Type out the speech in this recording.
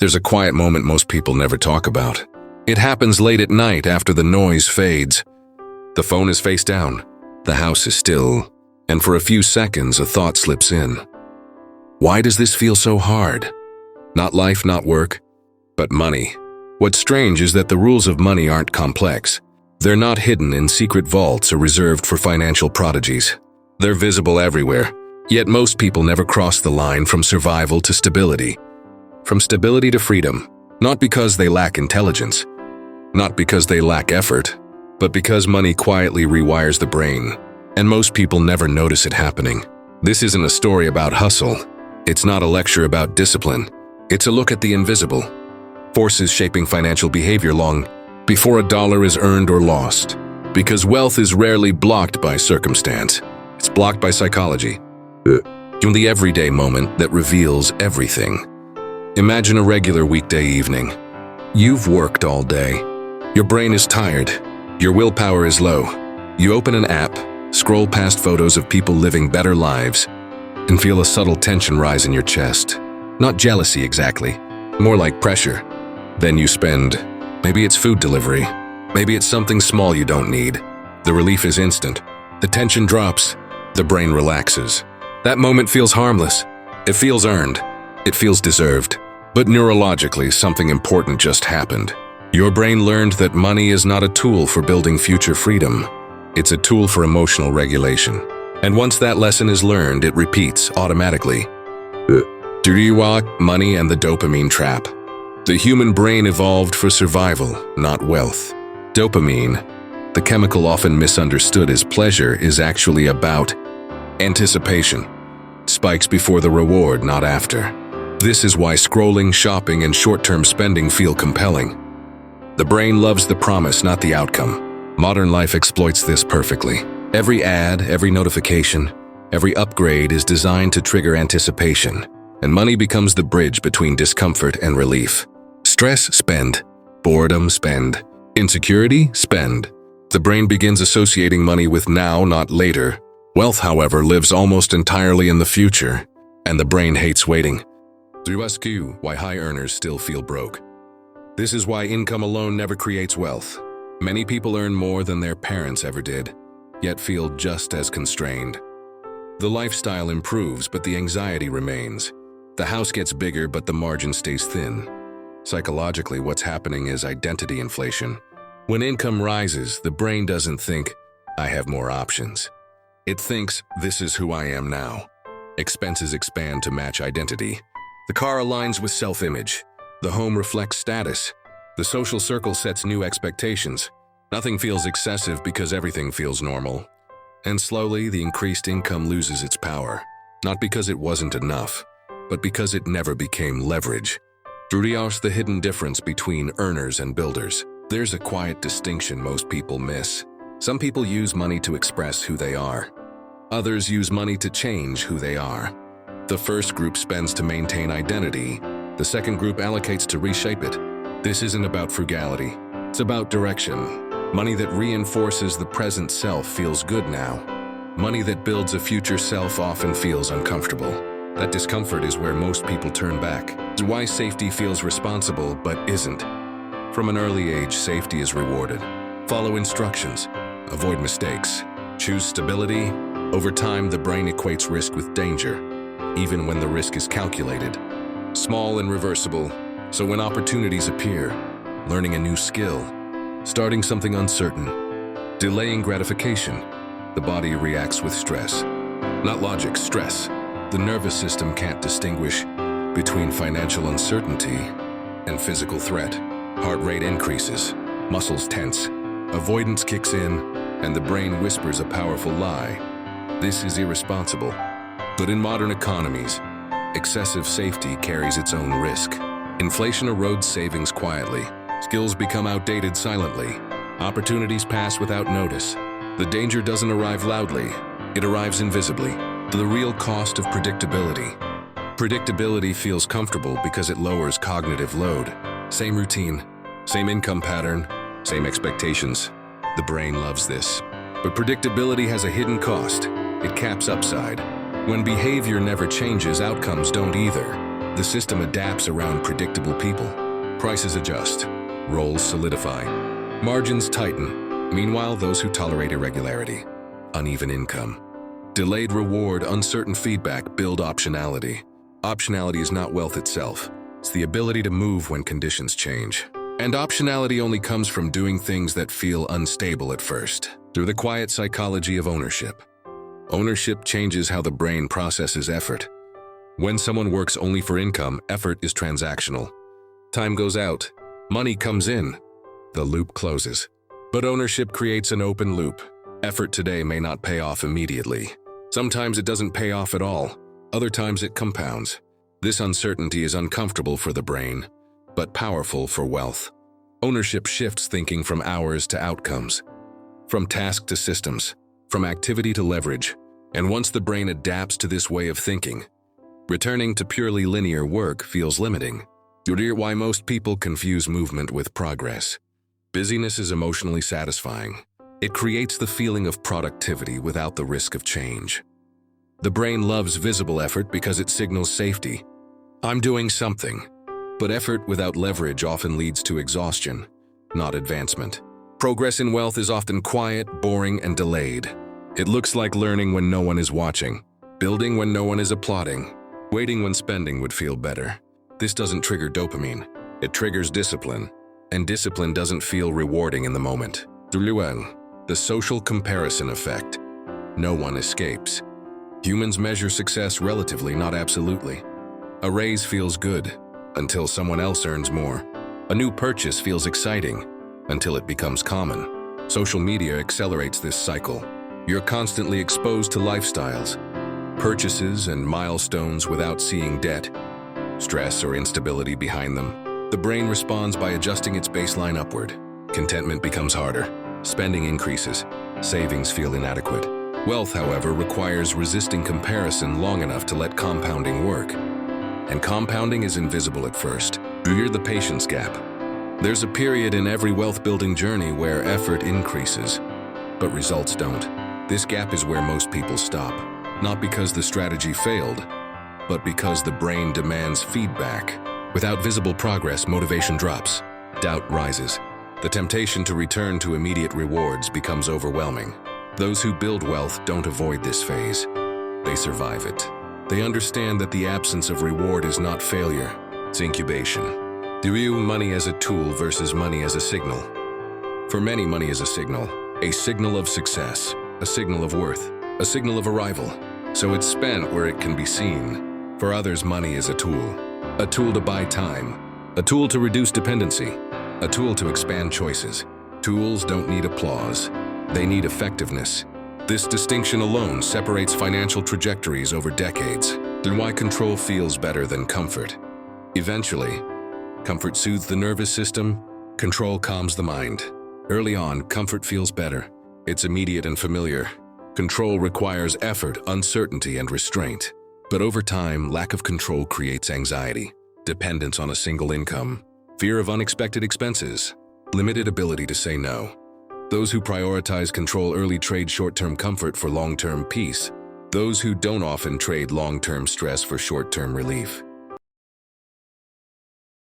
there's a quiet moment most people never talk about. It happens late at night after the noise fades. The phone is face down, the house is still, and for a few seconds a thought slips in. Why does this feel so hard? Not life, not work, but money. What's strange is that the rules of money aren't complex. They're not hidden in secret vaults or reserved for financial prodigies. They're visible everywhere, yet most people never cross the line from survival to stability. From stability to freedom, not because they lack intelligence, not because they lack effort, but because money quietly rewires the brain, and most people never notice it happening. This isn't a story about hustle. It's not a lecture about discipline. It's a look at the invisible forces shaping financial behavior long before a dollar is earned or lost. Because wealth is rarely blocked by circumstance. It's blocked by psychology. In the everyday moment that reveals everything. Imagine a regular weekday evening. You've worked all day. Your brain is tired. Your willpower is low. You open an app, scroll past photos of people living better lives, and feel a subtle tension rise in your chest. Not jealousy exactly, more like pressure. Then you spend. Maybe it's food delivery. Maybe it's something small you don't need. The relief is instant. The tension drops. The brain relaxes. That moment feels harmless. It feels earned. It feels deserved. But neurologically, something important just happened. Your brain learned that money is not a tool for building future freedom. It's a tool for emotional regulation. And once that lesson is learned, it repeats automatically. Money and the dopamine trap. The human brain evolved for survival, not wealth. Dopamine, the chemical often misunderstood as pleasure, is actually about anticipation. Spikes before the reward, not after. This is why scrolling, shopping, and short-term spending feel compelling. The brain loves the promise, not the outcome. Modern life exploits this perfectly. Every ad, every notification, every upgrade is designed to trigger anticipation, and money becomes the bridge between discomfort and relief. Stress, spend. Boredom, spend. Insecurity, spend. The brain begins associating money with now, not later. Wealth, however, lives almost entirely in the future, and the brain hates waiting. Why high earners still feel broke. This is why income alone never creates wealth. Many people earn more than their parents ever did, yet feel just as constrained. The lifestyle improves, but the anxiety remains. The house gets bigger, but the margin stays thin. Psychologically, what's happening is identity inflation. When income rises, the brain doesn't think, I have more options. It thinks, this is who I am now. Expenses expand to match identity. The car aligns with self-image. The home reflects status. The social circle sets new expectations. Nothing feels excessive because everything feels normal. And slowly, the increased income loses its power. Not because it wasn't enough, but because it never became leverage. The hidden difference between earners and builders. There's a quiet distinction most people miss. Some people use money to express who they are. Others use money to change who they are. The first group spends to maintain identity. The second group allocates to reshape it. This isn't about frugality. It's about direction. Money that reinforces the present self feels good now. Money that builds a future self often feels uncomfortable. That discomfort is where most people turn back. It's why safety feels responsible but isn't. From an early age, safety is rewarded. Follow instructions. Avoid mistakes. Choose stability. Over time, the brain equates risk with danger, even when the risk is calculated. Small and reversible, so when opportunities appear, learning a new skill, starting something uncertain, delaying gratification, the body reacts with stress. Not logic, stress. The nervous system can't distinguish between financial uncertainty and physical threat. Heart rate increases, muscles tense, avoidance kicks in, and the brain whispers a powerful lie. This is irresponsible. But in modern economies, excessive safety carries its own risk. Inflation erodes savings quietly. Skills become outdated silently. Opportunities pass without notice. The danger doesn't arrive loudly. It arrives invisibly. The real cost of predictability. Predictability feels comfortable because it lowers cognitive load. Same routine, same income pattern, same expectations. The brain loves this. But predictability has a hidden cost. It caps upside. When behavior never changes, outcomes don't either. The system adapts around predictable people. Prices adjust, roles solidify, margins tighten. Meanwhile, those who tolerate irregularity, uneven income, delayed reward, uncertain feedback build optionality. Optionality is not wealth itself. It's the ability to move when conditions change. And optionality only comes from doing things that feel unstable at first. Through the quiet psychology of ownership. Ownership changes how the brain processes effort. When someone works only for income, effort is transactional. Time goes out, money comes in, the loop closes. But ownership creates an open loop. Effort today may not pay off immediately. Sometimes it doesn't pay off at all. Other times it compounds. This uncertainty is uncomfortable for the brain, but powerful for wealth. Ownership shifts thinking from hours to outcomes, from task to systems, from activity to leverage. And once the brain adapts to this way of thinking, returning to purely linear work feels limiting. You'll hear why most people confuse movement with progress. Busyness is emotionally satisfying. It creates the feeling of productivity without the risk of change. The brain loves visible effort because it signals safety. I'm doing something. But effort without leverage often leads to exhaustion, not advancement. Progress in wealth is often quiet, boring, and delayed. It looks like learning when no one is watching, building when no one is applauding, waiting when spending would feel better. This doesn't trigger dopamine. It triggers discipline, and discipline doesn't feel rewarding in the moment. The social comparison effect. No one escapes. Humans measure success relatively, not absolutely. A raise feels good until someone else earns more. A new purchase feels exciting until it becomes common. Social media accelerates this cycle. You're constantly exposed to lifestyles, purchases, and milestones without seeing debt, stress, or instability behind them. The brain responds by adjusting its baseline upward. Contentment becomes harder. Spending increases. Savings feel inadequate. Wealth, however, requires resisting comparison long enough to let compounding work. And compounding is invisible at first. You're the patience gap. There's a period in every wealth-building journey where effort increases, but results don't. This gap is where most people stop. Not because the strategy failed, but because the brain demands feedback. Without visible progress, motivation drops. Doubt rises. The temptation to return to immediate rewards becomes overwhelming. Those who build wealth don't avoid this phase. They survive it. They understand that the absence of reward is not failure, it's incubation. They view money as a tool versus money as a signal. For many, money is a signal of success, a signal of worth, a signal of arrival. So it's spent where it can be seen. For others, money is a tool to buy time, a tool to reduce dependency, a tool to expand choices. Tools don't need applause, they need effectiveness. This distinction alone separates financial trajectories over decades, and why control feels better than comfort. Eventually, comfort soothes the nervous system, control calms the mind. Early on, comfort feels better. It's immediate and familiar. Control requires effort, uncertainty, and restraint. But over time, lack of control creates anxiety, dependence on a single income, fear of unexpected expenses, limited ability to say no. Those who prioritize control early trade short-term comfort for long-term peace. Those who don't often trade long-term stress for short-term relief.